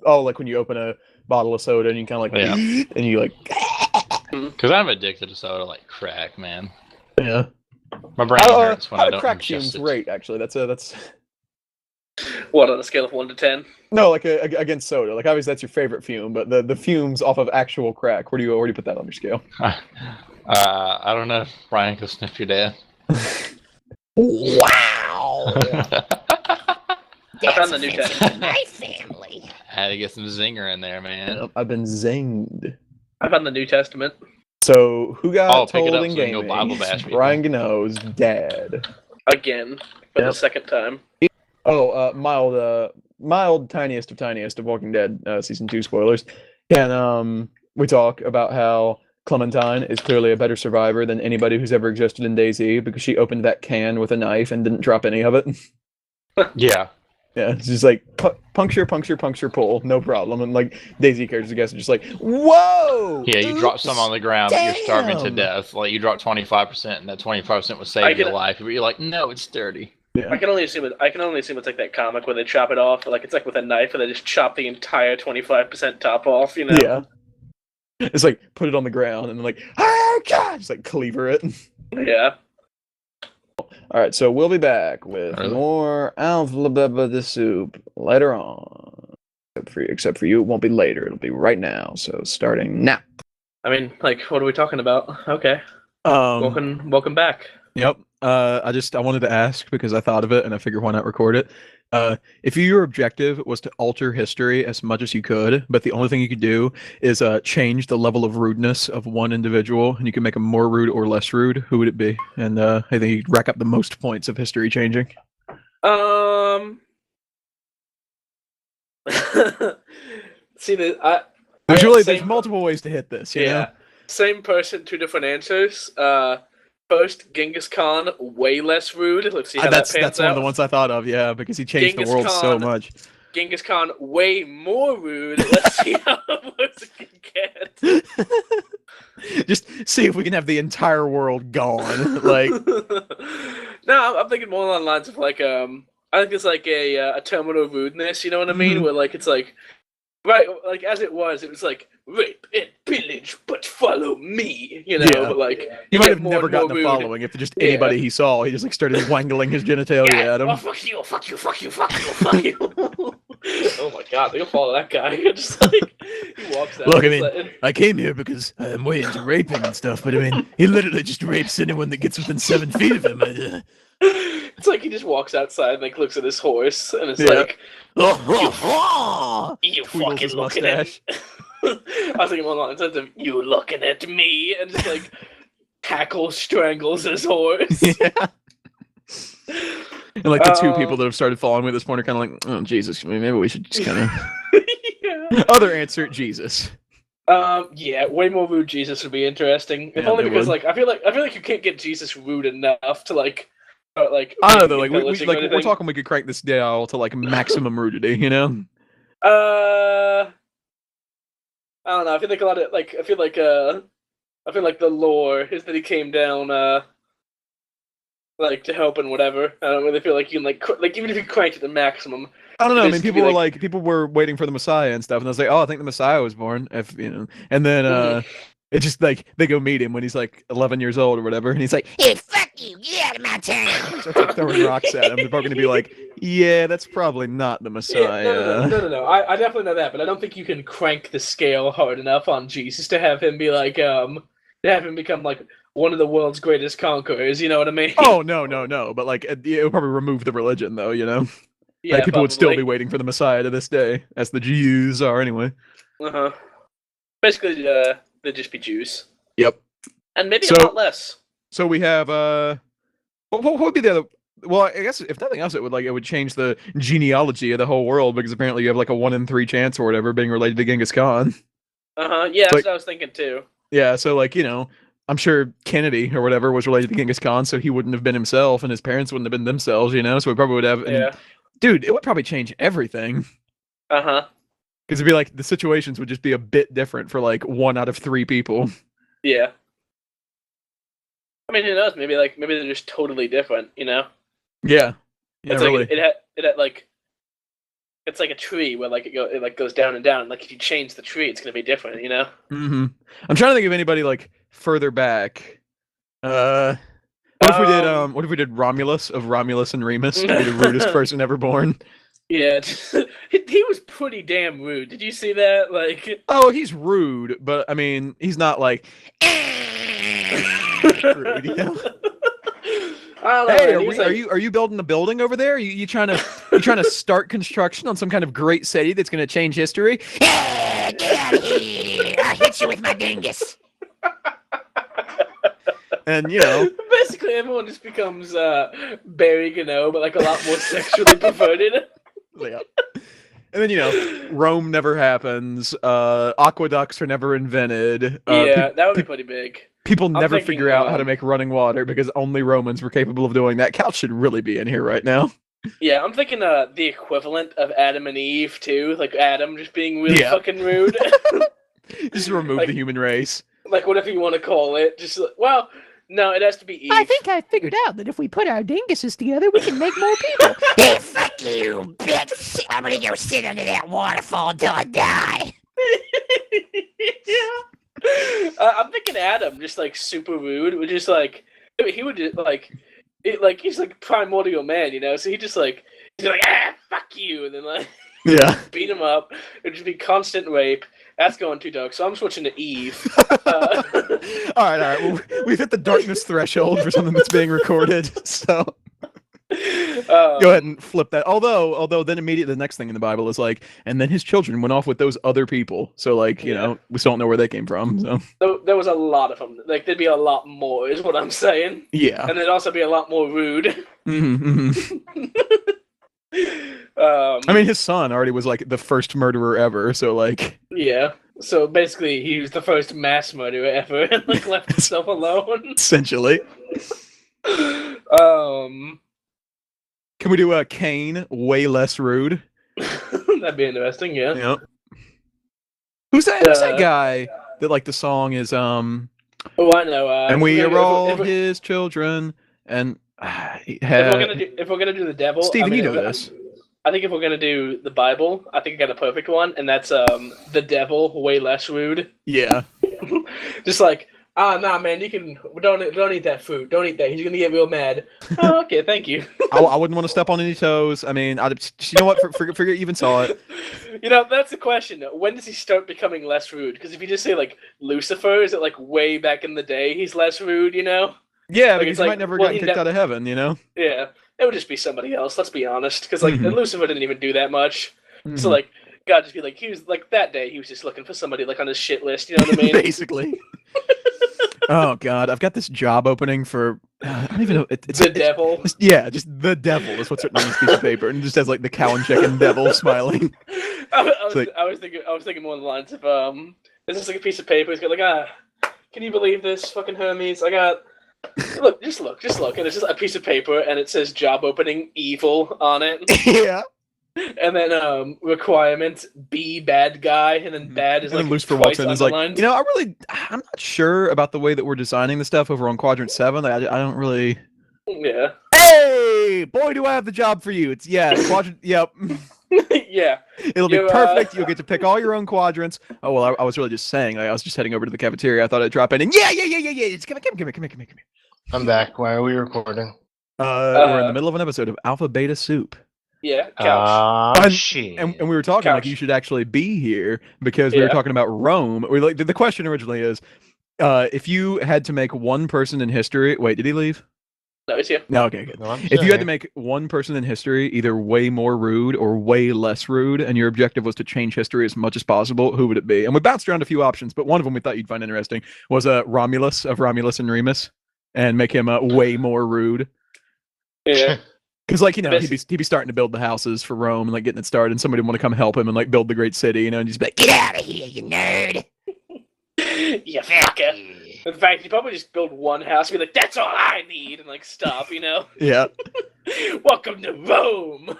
Like when you open a bottle of soda and you kind of like, and you like, Because I'm addicted to soda like crack, man. yeah. My brain hurts when I don't crack ingest fumes it. rate actually. That's. What, on a scale of 1 to 10? No, like against soda. Like obviously that's your favorite fume, but the fumes off of actual crack. Where do you put that on your scale? I don't know. Brian, go sniff your dad. Wow. I found the New Testament. My family. I had to get some zinger in there, man. Yep, I've been zinged. I found the New Testament. So who got Pick it told up in so we can go gaming? Bible bash people. Brian Gano's dad. Again. For the Yep. second time. Oh, mild tiniest of Walking Dead season 2 spoilers. And we talk about how Clementine is clearly a better survivor than anybody who's ever existed in DayZ because she opened that can with a knife and didn't drop any of it. Yeah. Yeah, it's just like puncture, pull, no problem. And like DayZ characters, I guess, are just like, whoa! Yeah, you drop some on the ground, but you're starving to damn. death. Like you dropped 25%, and that 25% would save your life. But you're like, no, it's dirty. Yeah. I can only assume it's like that comic where they chop it off, like it's like with a knife, and they just chop the entire 25% top off. You know? Yeah. It's like put it on the ground and then like, oh god, just like cleaver it. Yeah. All right, so we'll be back with Really? more Alpha the Soup later on. Except for you, it won't be later. It'll be right now. So starting now. I mean, like, what are we talking about? Okay. Welcome back. Yep. I wanted to ask because I thought of it and I figured why not record it. If your objective was to alter history as much as you could, but the only thing you could do is change the level of rudeness of one individual, and you can make them more rude or less rude, who would it be? And I think you'd rack up the most points of history changing. See, There's multiple ways to hit this. You know? Same person, two different answers. First, Genghis Khan, way less rude. Let's see how that pans that's one out. of the ones I thought of, yeah, because he changed the world so much. Genghis Khan, way more rude. Let's see how worse it can get. Just see if we can have the entire world gone. Like, no, I'm thinking more along the lines of like, I think it's like a terminal rudeness. You know what I mean? Where like it's like, right, like as it was like rape and pillage, but follow me. You know, but like he might have never gotten a following if just anybody he saw, he just like started wangling his genitalia at him. Oh, fuck you! Oh my god, they'll follow that guy. Just like he walks out. Look, I mean, I came here because I'm way into raping and stuff, but I mean, he literally just rapes anyone that gets within 7 feet of him. It's like he just walks outside and like looks at his horse and it's like, you fucking looking at. I was thinking along the lines of you looking at me, and just like tackles, strangles his horse. Yeah. And like the two people that have started following me at this point are kind of like, oh Jesus, maybe we should just kind of. Yeah. Other answer, Jesus. Yeah, way more rude Jesus would be interesting. If only because like I feel like you can't get Jesus rude enough to like I don't know though, like we're talking we could crank this down to like maximum rudity, you know? I don't know. I feel like a lot of like I feel like the lore is that he came down like to help and whatever. I don't really feel like you can like even if you cranked it to maximum. I don't know. I mean, people were waiting for the Messiah and stuff, and I was like, oh, I think the Messiah was born. If you know, and then it's just like they go meet him when he's like 11 years old or whatever, and he's like, hey, fuck you, get out of my town. Starts like throwing rocks at him. They're probably gonna be like, yeah, that's probably not the Messiah. Yeah, no. I definitely know that, but I don't think you can crank the scale hard enough on Jesus to have him be like to have him become like one of the world's greatest conquerors. You know what I mean? Oh no. But like it would probably remove the religion though, you know. Yeah, like, people would still be waiting for the Messiah to this day, as the Jews are anyway. Basically, they'd just be Jews. Yep. And maybe a lot less. So we have what would be the other? Well, I guess if nothing else, it would change the genealogy of the whole world because apparently you have like a 1 in 3 chance or whatever being related to Genghis Khan. Yeah, that's what I was thinking too. Yeah, so like I'm sure Kennedy or whatever was related to Genghis Khan, so he wouldn't have been himself, and his parents wouldn't have been themselves, so we probably would have. And, dude, it would probably change everything. Because it'd be like the situations would just be a bit different for like 1 out of 3 people. Yeah. I mean, who knows? Maybe they're just totally different, you know? Yeah. It's really. Like, it had like it's like a tree where like it like goes down and down. Like if you change the tree, it's gonna be different, you know. Mm-hmm. I'm trying to think of anybody like further back. What if we did Romulus of Romulus and Remus to be the rudest person ever born? Yeah, he was pretty damn rude. Did you see that? Like, Oh, he's rude, but I mean, he's not like rude, you know? I don't know, Hey, man. He was like, are you building a building over there? You trying to start construction on some kind of great city that's going to change history? Hey, get out of here! I'll hit you with my dingus. And you know, basically everyone just becomes Barry Gano, but like a lot more sexually perverted. yeah. And then you know, Rome never happens. Aqueducts are never invented. Yeah, that would be pretty big. People I'm never thinking, figure out how to make running water because only Romans were capable of doing that. Couch should really be in here right now. Yeah, I'm thinking the equivalent of Adam and Eve too, like Adam just being really Yeah. fucking rude. Just remove Like- the human race. Like whatever you want to call it. Just well, no, it has to be Eve. I think I figured out that if we put our dinguses together, we can make more people. Hey, fuck you, bitch! I'm gonna go sit under that waterfall until I die. yeah. I'm thinking Adam, just like super rude, would just like he would just like he's like primordial man, you know. So he's like fuck you, and then like Yeah. beat him up. It'd just be constant rape. That's going too dark. So I'm switching to Eve. All right. Well, we've hit the darkness threshold for something that's being recorded. So go ahead and flip that. Although then immediately the next thing in the Bible is like, and then his children went off with those other people. So like, you know, we still don't know where they came from. So There was a lot of them. Like there'd be a lot more, is what I'm saying. yeah. And there'd also be a lot more rude. Mm-hmm. I mean, his son already was like the first murderer ever. So like, yeah. So basically, he was the first mass murderer ever, and like left himself alone. essentially. Can we do Cain way less rude? That'd be interesting. Yeah. Yep. Who's that guy that like the song is Oh, I know. and we are all his children and if we're gonna do the devil, Steven, you know this. I think if we're gonna do the Bible, I think I got a perfect one, and that's the devil way less rude. Yeah. Just like, nah, man, you can don't eat that food. Don't eat that. He's gonna get real mad. Oh, okay, thank you. I wouldn't want to step on any toes. I mean, you know what? Forget you even saw it. You know, that's the question. When does he start becoming less rude? Because if you just say like Lucifer, is it like way back in the day he's less rude? You know? Yeah, Like, because it's he like, might never well, gotten he kicked out of heaven. You know. Yeah, it would just be somebody else. Let's be honest. Because like Mhm. Lucifer didn't even do that much. Mhm. So like, God just be like, he was like that day. He was just looking for somebody like on his shit list. You know what I mean? Basically. Oh God, I've got this job opening for I don't even know. It's the devil. Yeah, just the devil is what's written on this piece of paper, and it just has like the cow and chicken devil smiling. I was thinking more on the lines of this is like a piece of paper. It's got like can you believe this fucking Hermes? I got just look, and it's just a piece of paper, and it says job opening evil on it, Yeah. and then requirement be bad guy, and then bad is And like then Lucifer twice walks in and is like, underlined. you know, I'm not sure about the way that we're designing the stuff over on Quadrant 7. I don't really. Yeah. Hey, boy, do I have the job for you. It's Quadrant. Yep. Yeah. It'll be perfect. You'll get to pick all your own quadrants. Oh well, I was really just saying. I was just heading over to the cafeteria. I thought I'd drop in and yeah. Just come here. I'm back. Why are we recording? We're in the middle of an episode of Alpha Beta Soup. Yeah. Couch. And we were talking like you should actually be here because we were talking about Rome. We like the question originally is, if you had to make one person in history. Wait, did he leave? No, it's here. No, okay, good. No, If you had to make one person in history either way more rude or way less rude, and your objective was to change history as much as possible, who would it be? And we bounced around a few options, but one of them we thought you'd find interesting was Romulus of Romulus and Remus, and make him way more rude. Yeah. Because like he'd be starting to build the houses for Rome and like getting it started, and somebody would want to come help him and like build the great city, and just be like, Get out of here, you nerd. Yeah, fucker. In fact, he'd probably just build one house and be like, that's all I need, and like stop, you know? yeah. Welcome to Rome.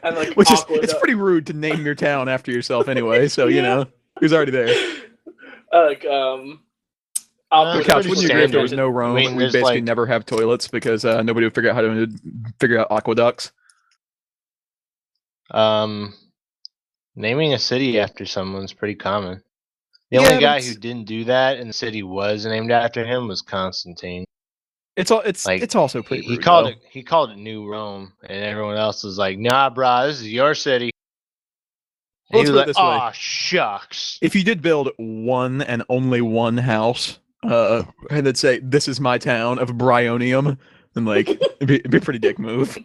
And like Which is awkward, it's pretty rude to name your town after yourself anyway. So you know who's already there. Like Couch, pretty wouldn't you agree if there was standard. no Rome, I mean, we'd there's, basically like- never have toilets because nobody would figure out how to figure out aqueducts. Naming a city after someone's pretty common. The only but guy who didn't do that and the city was named after him was Constantine. it's also pretty He rude, called though. it New Rome, and everyone else was like, "Nah, brah, this is your city." And Let's he put was it like, this way. "Aw, shucks." If you did build one and only one house, and then say, "This is my town of Bryonium," then like it'd be a pretty dick move.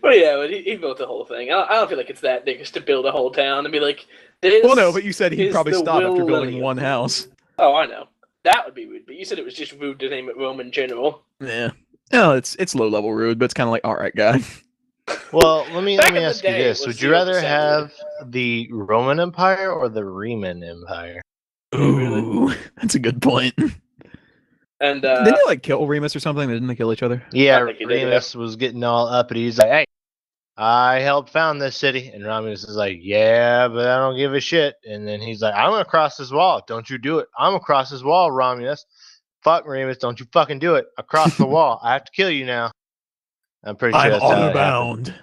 But yeah, but he built the whole thing. I don't feel like it's that dickish to build a whole town and be like, this Well, no, but you said he'd is probably the stop after building Willennium. one house. Oh, I know. That would be rude, but you said it was just rude to name it Rome in general. Yeah. No, it's low level rude, but it's kind of like, all right, guy. Well, let me Back in the ask you day, it this: was would you rather 0% have the Roman Empire or the Riemann Empire? really. Ooh, that's a good point. And Didn't they like kill Remus or something? Didn't they kill each other? Yeah, think he did, Remus was getting all uppity. He's like, "Hey, I helped found this city," and Romulus is like, "Yeah, but I don't give a shit." And then he's like, "I'm gonna cross this wall. Don't you do it. I'm gonna cross this wall, Romulus. Fuck Remus. Don't you fucking do it. Across the wall. I have to kill you now." I'm pretty sure I'm that's how honor it happened. bound.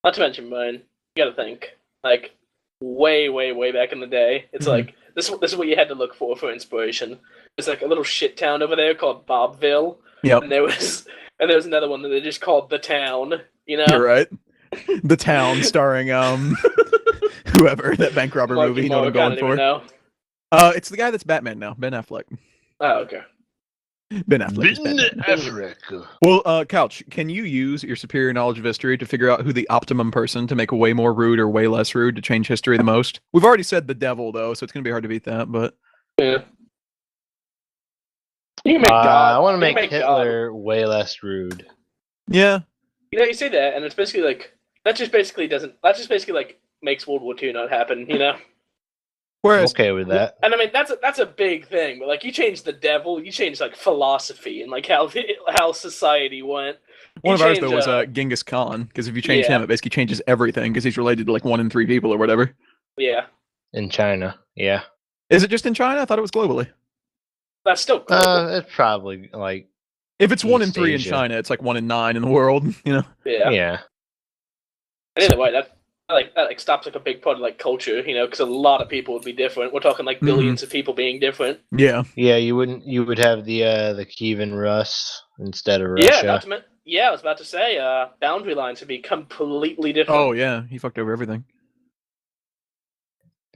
Not to mention, mine. You gotta think. Like, way, way, way back in the day. It's Mhm. like, this is what you had to look for inspiration. There's like a little shit town over there called Bobville. Yep, And there was another one that they just called The Town, you know? you're right. The Town, starring whoever, that bank robber Marky movie. You know what I'm Mark, I going don't even for? know. It's the guy that's Batman now, Ben Affleck. Oh, okay. Ben Affleck is Batman. Africa. Well, Couch, can you use your superior knowledge of history to figure out who the optimum person to make way more rude or way less rude to change history the most? We've already said the devil, though, so it's going to be hard to beat that, but... Yeah. You can make God. I want to You can make God. Hitler way less rude. Yeah. You know, you say that, and it's basically like that just basically like makes World War II not happen. You know. I'm Whereas, okay with that. And I mean that's a big thing, but like you change the devil, you change like philosophy and like how society went. one of You ours, though, change, was Genghis Khan, because if you change yeah. him, it basically changes everything, because he's related to like 1 in 3 people or whatever. Yeah, In China, yeah. Is it just in China? I thought it was globally. that's still cool. It's probably like If it's 1 in East 3 in Asia. China, it's like 1 in 9 in the world, you know? Yeah. And either way, that stops like a big part of like culture, you know, because a lot of people would be different. We're talking like billions of people being different. Yeah. Yeah, you would have the Kievan Rus instead of Yeah, Russia. I was about to say, boundary lines would be completely different. Oh, yeah. He fucked over everything.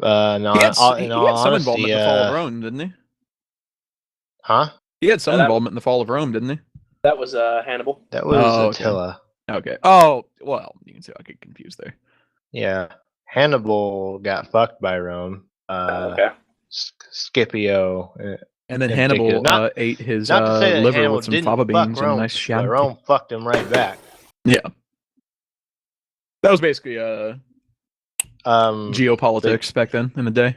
No, He had, in he all had some honesty, involvement in the fall of Rome, didn't he? huh? He had some that- involvement in the fall of Rome, didn't he? That was Hannibal. That was Oh, okay. Attila. Okay. Oh, well, you can see I get confused there. Yeah, Hannibal got fucked by Rome. Okay. Scipio. And then in Hannibal particular. ate his Not to say that liver Hannibal with some didn't fava fuck beans and a Rome, nice but Chianti. Rome fucked him right back. Yeah. That was basically Um, geopolitics back then in the day.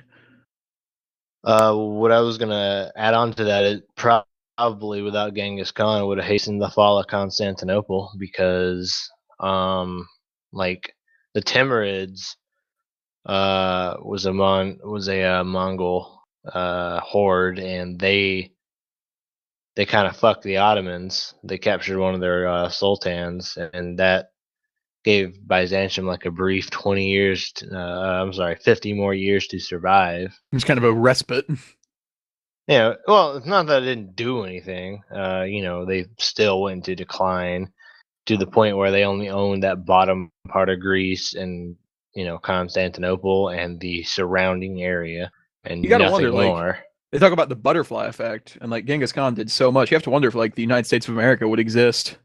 What I was gonna add on to that is probably without Genghis Khan would have hastened the fall of Constantinople because, like the Timurids, was a Mongol horde, and they kind of fucked the Ottomans. They captured one of their sultans, and that gave Byzantium like a brief 20 years. 50 more years to survive. It's kind of a respite. Yeah, well, it's not that it didn't do anything. They still went into decline to the point where they only owned that bottom part of Greece and Constantinople and the surrounding area, and You got to nothing wonder, like, more. they talk about the butterfly effect, and like Genghis Khan did so much. You have to wonder if like the United States of America would exist